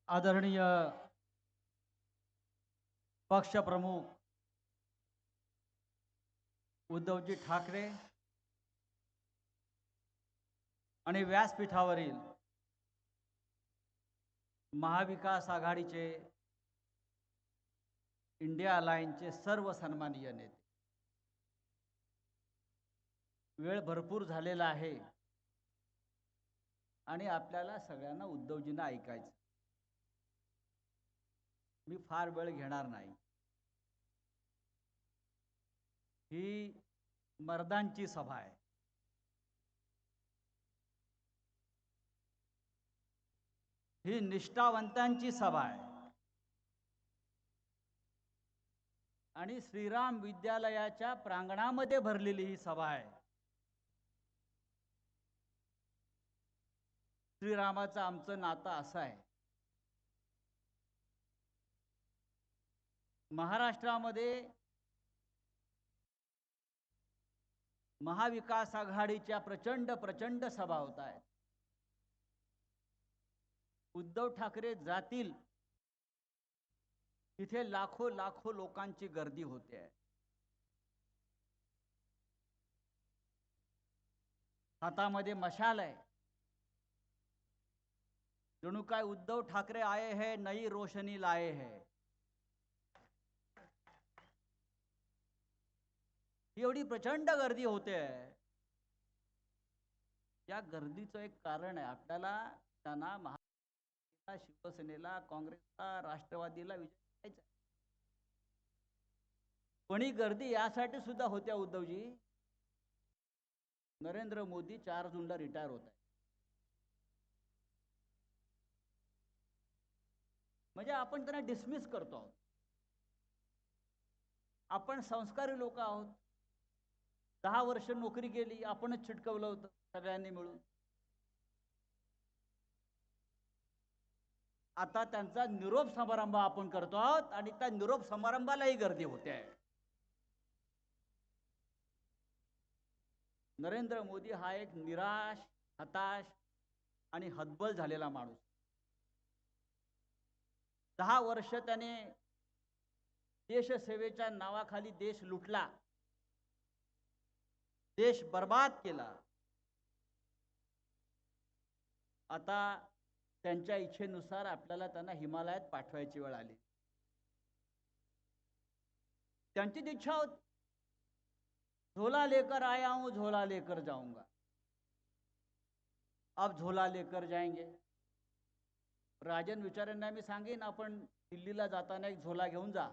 आदरणीय पक्षप्रमुख उद्धवजी ठाकरे आणि व्यासपीठावरील महाविकास आघाडीचे इंडिया अलायन्सचे सर्व सन्माननीय नेते, वेळ भरपूर झालेला आहे आणि आपल्याला सगळ्यांना उद्धवजींना ऐकायचं. मी फार वेळ घेणार नाही. ही मर्दांची सभा आहे. ही निष्ठावंतांची सभा आहे आणि श्रीराम विद्यालयाच्या प्रांगणामध्ये भरलेली ही सभा आहे. श्रीरामाचं आमचं नातं असं आहे. महाराष्ट्रामध्ये महाविकास आघाडीच्या प्रचंड सभा होत आहेत. उद्धव ठाकरे जातील तिथे लाखो लोकांची गर्दी होते आहे. हातामध्ये मशाल आहे. जणू काय उद्धव ठाकरे आए हैं नई रोशनी लाए हैं. एवढी प्रचंड गर्दी होते आहे. या गर्दीचं एक कारण आहे. आपल्याला त्यांना महाराष्ट्राला, शिवसेनेला, काँग्रेसला, राष्ट्रवादीला विजय द्यायचा. पण ही गर्दी यासाठी सुद्धा होत्या उद्धवजी, नरेंद्र मोदी 4 जूनला रिटायर होत आहे. म्हणजे आपण त्यांना डिसमिस करतो आहोत. आपण संस्कारी लोक आहोत. 10 वर्ष नोकरी केली, आपणच चिटकवलं होतं सगळ्यांनी मिळून. आता त्यांचा निरोप समारंभ आपण करतो आहोत आणि त्या निरोप समारंभालाही गर्दी होते आहे. नरेंद्र मोदी हा एक निराश, हताश आणि हतबल झालेला माणूस. 10 वर्ष त्याने देशसेवेच्या नावाखाली देश लुटला, देश बर्बाद केला. आता त्यांच्या इच्छेनुसार आपल्याला त्यांना हिमालयात पाठवायची वेळ आली. त्यांची इच्छा होती, झोला लेकर आया हूं, झोला लेकर जाऊंगा. अब झोला लेकर जाएंगे. राजन विचारेंना मी सांगेन, आपण दिल्लीला जाताना एक झोला घेऊन जा.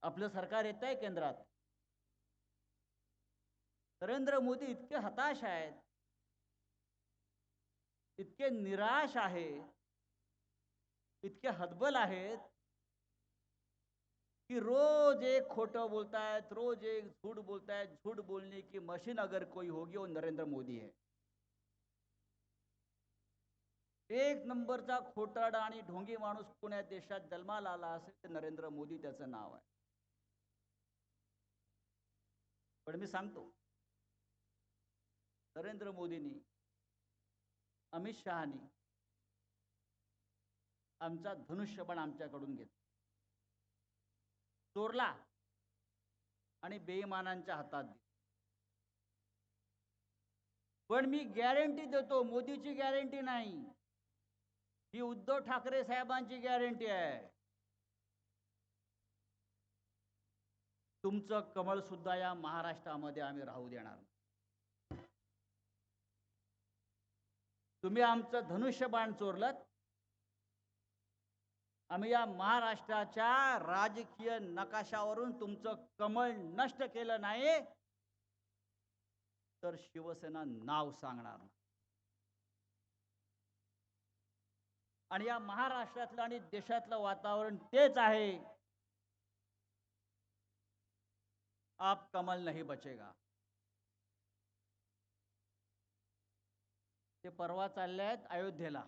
आपलं सरकार येत आहे केंद्रात. नरेंद्र मोदी इतके हताश आहेत, इतके निराश आहेत, इतके हतबल आहेत कि रोज एक खोटं बोलतायत, रोज एक झूठ बोलतायत. झूठ बोलने की मशीन अगर कोई होगी वो नरेंद्र मोदी है. एक नंबरचा खोटारडा आणि ढोंगी माणूस पुण्या देशात जन्माला आला असेल तर नरेंद्र मोदी त्याचं नाव आहे. पण मी सांगतो, नरेंद्र मोदींनी, अमित शहानी आमचा धनुष्यबाण आमच्याकडून घेतला, चोरला आणि बेईमानांच्या हातात दिला. पण मी गॅरंटी देतो, मोदीची गॅरंटी नाही, ही उद्धव ठाकरे साहेबांची गॅरंटी आहे. तुमचं कमळ सुद्धा या महाराष्ट्रामध्ये आम्ही राहू देणार. तुम्ही आमचं धनुष्यबाण चोरलत, आम्ही या महाराष्ट्राच्या राजकीय नकाशावरून तुमचं कमळ नष्ट केलं नाही तर शिवसेना नाव सांगणार नाही. आणि या महाराष्ट्रातलं आणि देशातलं वातावरण तेच आहे. आप कमल नहीं बचेगा. ते परवा चालले आहेत अयोध्येला,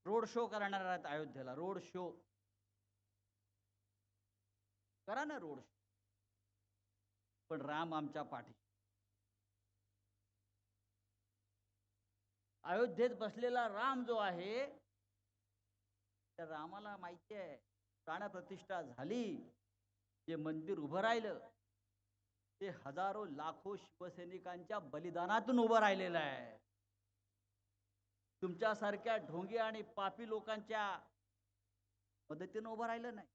रोड शो करणार आहेत. अयोध्येला रोड शो करा ना, रोड शो. पण राम आमच्या पाठी. अयोध्येत बसलेला राम जो आहे, त्या रामाला माहिती आहे प्राणप्रतिष्ठा झाली, जे मंदिर उभं राहिलं ते हजारो लाखो शिवसैनिकांच्या बलिदानातून उभं राहिलेलं आहे. तुमच्यासारख्या ढोंगी आणि पापी लोकांच्या मदतीनं उभं राहिलं नाही.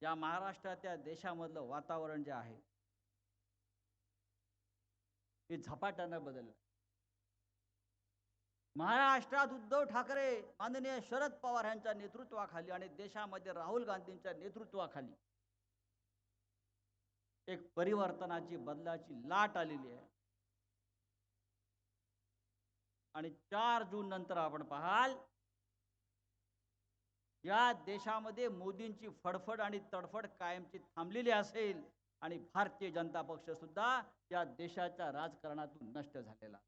या महाराष्ट्राच्या देशामधलं वातावरण जे आहे हे झपाट्यानं बदललं. महाराष्ट्रात उद्धव ठाकरे, माननीय शरद पवार यांच्या नेतृत्वाखाली आणि देशामध्ये राहुल गांधींच्या नेतृत्वाखाली एक परिवर्तनाची, बदलाची लाट आलेली आहे. आणि 4 जून नंतर आपण पाहाल, या देशामध्ये मोदींची फडफड आणि तडफड कायमची थांबलेली असेल आणि भारतीय जनता पक्ष सुद्धा या देशाच्या राजकारणातून नष्ट झालेला.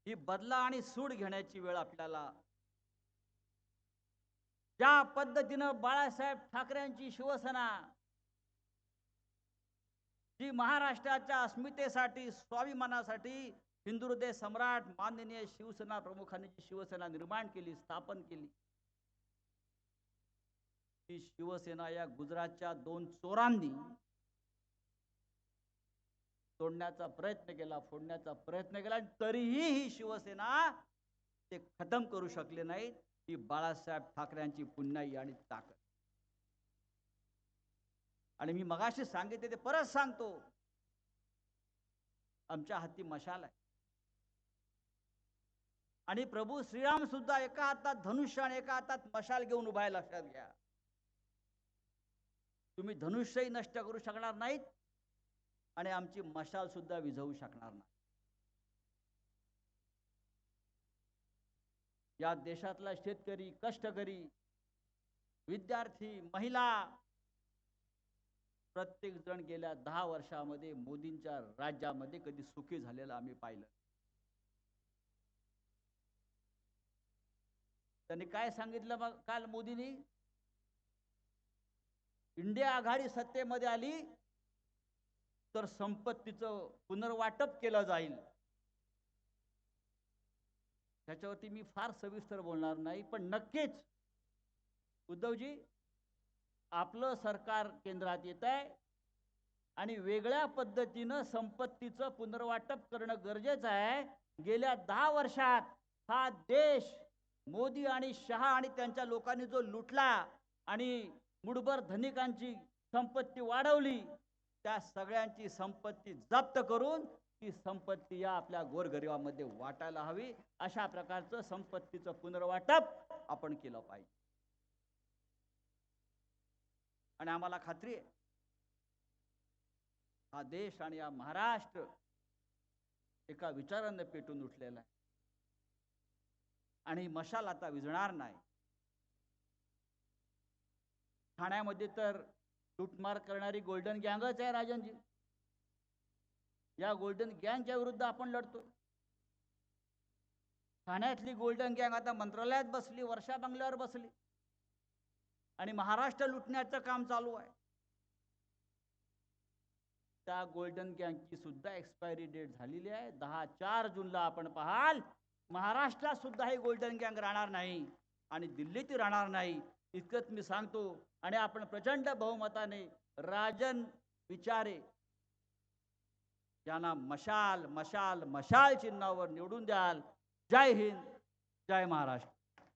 ही बदला आणि सूड घेण्याची वेळ आपल्याला. ज्या पद्धतीनं बाळासाहेब ठाकरेंची शिवसेना जी महाराष्ट्राच्या अस्मितेसाठी, स्वाभिमानासाठी हिंदू हृदय सम्राट माननीय शिवसेना प्रमुखांनी जी शिवसेना निर्माण केली, स्थापन केली, ती शिवसेना या गुजरातच्या 2 चोरांनी तोडण्याचा प्रयत्न केला, फोडण्याचा प्रयत्न केला, तरीही ही शिवसेना ते खतम करू शकले नाहीत. ही बाळासाहेब ठाकरेंची पुण्याई आणि ताकद. आणि मी मगाशी सांगितले ते परत सांगतो, आमच्या हाती मशाल आहे आणि प्रभू श्रीराम सुद्धा एका हातात धनुष्य आणि एका हातात मशाल घेऊन उभा आहे. लक्षात घ्या, तुम्ही धनुष्यही नष्ट करू शकणार नाहीत आणि आमची मशाल सुद्धा विझवू शकणार नाही. या देशातला शेतकरी, कष्टकरी, विद्यार्थी, महिला प्रत्येक जण गेल्या 10 वर्षामध्ये मोदींच्या राज्यामध्ये कधी सुखी झालेला आम्ही पाहिलं. त्यांनी काय सांगितलं मग काल मोदींनी? इंडिया आघाडी सत्तेमध्ये आली तर संपत्तीचं पुनर्वाटप केलं जाईल. त्याच्यावरती मी फार सविस्तर बोलणार नाही, पण नक्कीच उद्धवजी, आपलं सरकार केंद्रात येत आहे आणि वेगळ्या पद्धतीनं संपत्तीचं पुनर्वाटप करणं गरजेचं आहे. गेल्या 10 वर्षात हा देश मोदी आणि शहा आणि त्यांच्या लोकांनी जो लुटला आणि मुठभर धनिकांची संपत्ती वाढवली, त्या सगळ्यांची संपत्ती जप्त करून ती संपत्ती या आपल्या गोरगरिबामध्ये वाटायला हवी. अशा प्रकारचं संपत्तीचं पुनर्वाटप आपण केलं पाहिजे. आणि आम्हाला खात्री आहे, हा देश आणि हा महाराष्ट्र एका विचारानं पेटून उठलेला आहे आणि मशाल आता विझणार नाही. ठाण्यामध्ये तर लूटमार करणारी गोल्डन गँगच आहे राजनजी. या गोल्डन गँगच्या विरुद्ध आपण लढतो. ठाण्यातली गोल्डन गँग आता मंत्रालयात बसली, वर्षा बंगल्यावर बसली आणि महाराष्ट्र लुटण्याचं काम चालू आहे. त्या गोल्डन गँगची सुद्धा एक्सपायरी डेट झालेली आहे. 4 जूनला आपण पाहाल, महाराष्ट्रात सुद्धा ही गोल्डन गँग राहणार नाही आणि दिल्लीत राहणार नाही, इतकंच मी सांगतो. आणि आपण प्रचंड बहुमताने राजन विचारे यांना मशाल मशाल मशाल चिन्हावर निवडून द्याल. जय हिंद, जय महाराष्ट्र.